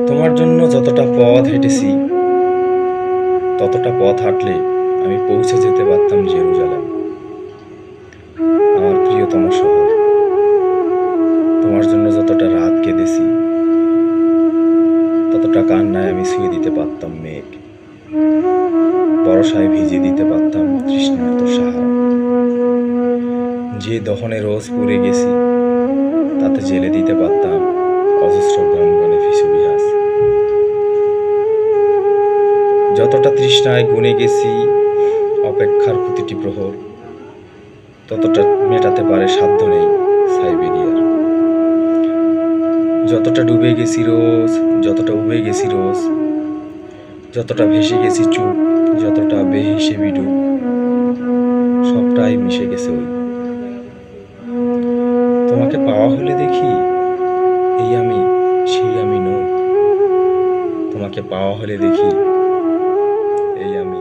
তোমার জন্য যতটা পথ হেঁটেছি ততটা পথ হাঁটলে আমি পৌঁছে যেতে পারতাম জেরুজালেম, আমার প্রিয়তম শহর। তোমার জন্য যতটা রাত কেঁদেছি ততটা কান্নায় আমি ছুঁয়ে দিতে পারতাম মেঘ, বরষায় ভিজিয়ে দিতে পারতাম তৃষ্ণার্ত সাহারা। যে দহনে রোজ পুড়ে গেছি তাতে জেলে দিতে পারতাম অজস্র গনগনে ফিসুরিয়াস। যতটা তৃষ্ণায় গুনে গেছি অপেক্ষার প্রতিটি প্রহর, ততটা মেটাতে পারে সাধ্য নেই সাইবেরিয়ার। যতটা ডুবে গেছি রোজ, যতটা উবে গেছি রোজ, যতটা ভেসে গেছি চুপ, যতটা বেহিসেবি ডুব, সবটাই মিশে গেছে ওই। তোমাকে পাওয়া হলে দেখি এই আমি সেই আমি নই। তোমাকে পাওয়া হলে দেখি এই আমি